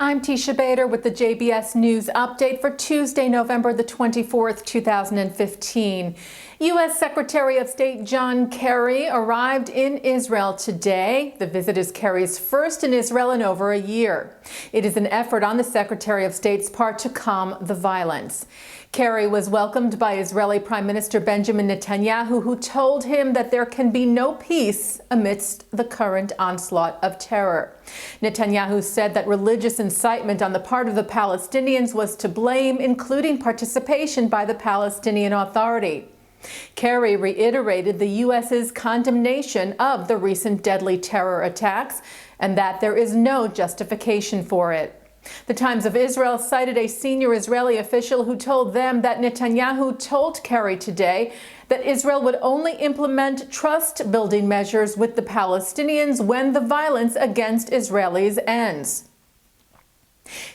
I'm Teisha Bader with the JBS News Update for Tuesday, November the 24th, 2015. U.S. Secretary of State John Kerry arrived in Israel today. The visit is Kerry's first in Israel in over a year. It is an effort on the Secretary of State's part to calm the violence. Kerry was welcomed by Israeli Prime Minister Benjamin Netanyahu, who told him that there can be no peace amidst the current onslaught of terror. Netanyahu said that religious incitement on the part of the Palestinians was to blame, including participation by the Palestinian Authority. Kerry reiterated the U.S.'s condemnation of the recent deadly terror attacks and that there is no justification for it. The Times of Israel cited a senior Israeli official who told them that Netanyahu told Kerry today that Israel would only implement trust-building measures with the Palestinians when the violence against Israelis ends.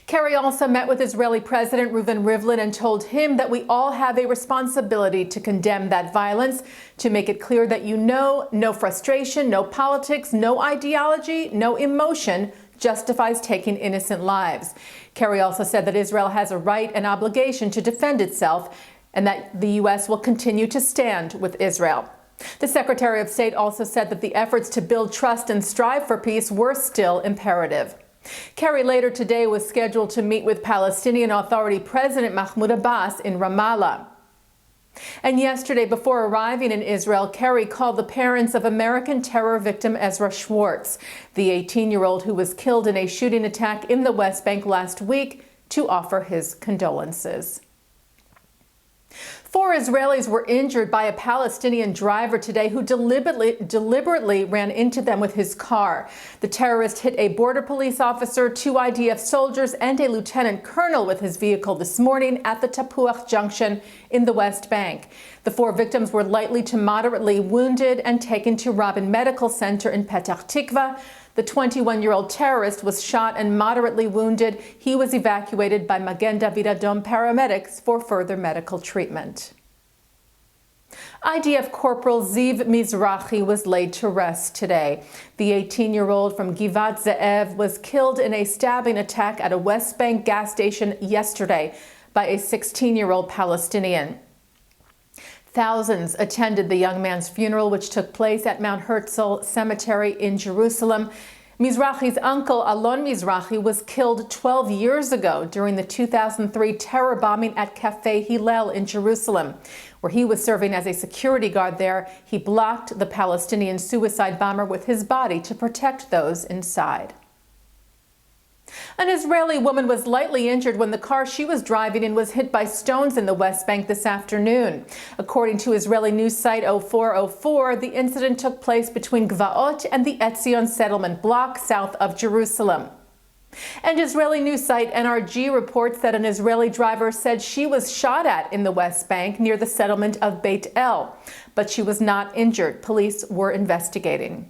Kerry also met with Israeli President Reuven Rivlin and told him that we all have a responsibility to condemn that violence, to make it clear that no frustration, no politics, no ideology, no emotion justifies taking innocent lives. Kerry also said that Israel has a right and obligation to defend itself and that the U.S. will continue to stand with Israel. The Secretary of State also said that the efforts to build trust and strive for peace were still imperative. Kerry later today was scheduled to meet with Palestinian Authority President Mahmoud Abbas in Ramallah. And yesterday, before arriving in Israel, Kerry called the parents of American terror victim Ezra Schwartz, the 18-year-old who was killed in a shooting attack in the West Bank last week, to offer his condolences. 4 Israelis were injured by a Palestinian driver today who deliberately ran into them with his car. The terrorist hit a border police officer, 2 IDF soldiers, and a lieutenant colonel with his vehicle this morning at the Tapuach Junction in the West Bank. The 4 victims were lightly to moderately wounded and taken to Rabin Medical Center in Petah Tikva. The 21-year-old terrorist was shot and moderately wounded. He was evacuated by Magen David Adom paramedics for further medical treatment. IDF Corporal Ziv Mizrahi was laid to rest today. The 18-year-old from Givat Ze'ev was killed in a stabbing attack at a West Bank gas station yesterday by a 16-year-old Palestinian. Thousands attended the young man's funeral, which took place at Mount Herzl Cemetery in Jerusalem. Mizrahi's uncle, Alon Mizrahi, was killed 12 years ago during the 2003 terror bombing at Cafe Hillel in Jerusalem. Where he was serving as a security guard there, he blocked the Palestinian suicide bomber with his body to protect those inside. An Israeli woman was lightly injured when the car she was driving in was hit by stones in the West Bank this afternoon. According to Israeli news site 0404, the incident took place between Gvaot and the Etzion settlement block south of Jerusalem. And Israeli news site NRG reports that an Israeli driver said she was shot at in the West Bank near the settlement of Beit El, but she was not injured. Police were investigating.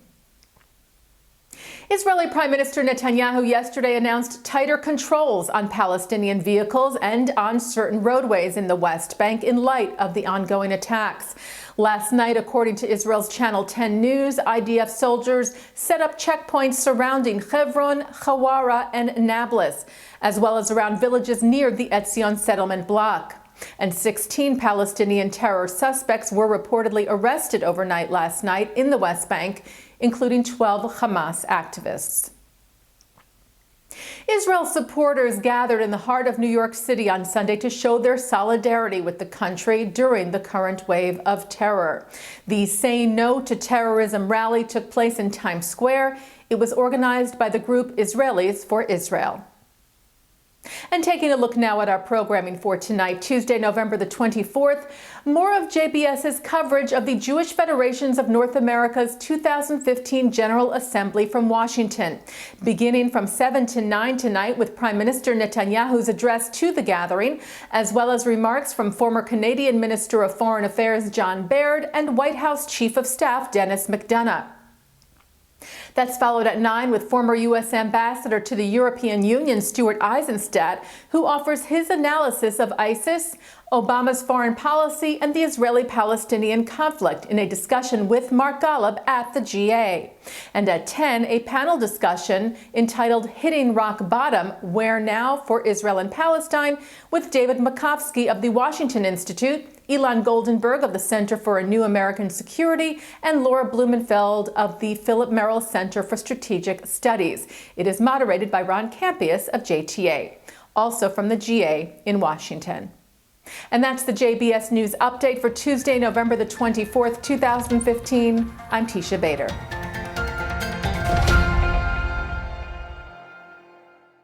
Israeli Prime Minister Netanyahu yesterday announced tighter controls on Palestinian vehicles and on certain roadways in the West Bank in light of the ongoing attacks. Last night, according to Israel's Channel 10 News, IDF soldiers set up checkpoints surrounding Hebron, Hawara, and Nablus, as well as around villages near the Etzion settlement block. And 16 Palestinian terror suspects were reportedly arrested overnight last night in the West Bank, including 12 Hamas activists. Israel supporters gathered in the heart of New York City on Sunday to show their solidarity with the country during the current wave of terror. The Say No to Terrorism rally took place in Times Square. It was organized by the group Israelis for Israel. And taking a look now at our programming for tonight, Tuesday, November the 24th, more of JBS's coverage of the Jewish Federations of North America's 2015 General Assembly from Washington, beginning from 7 to 9 tonight with Prime Minister Netanyahu's address to the gathering, as well as remarks from former Canadian Minister of Foreign Affairs John Baird and White House Chief of Staff Dennis McDonough. That's followed at 9 with former U.S. Ambassador to the European Union, Stuart Eizenstat, who offers his analysis of ISIS, Obama's foreign policy, and the Israeli-Palestinian conflict in a discussion with Mark Golub at the GA. And at 10, a panel discussion entitled Hitting Rock Bottom, Where Now for Israel and Palestine, with David Makovsky of the Washington Institute, Ilan Goldenberg of the Center for a New American Security, and Laura Blumenfeld of the Philip Merrill Center for Strategic Studies. It is moderated by Ron Campius of JTA, also from the GA in Washington. And that's the JBS News Update for Tuesday, November the 24th, 2015. I'm Teisha Bader.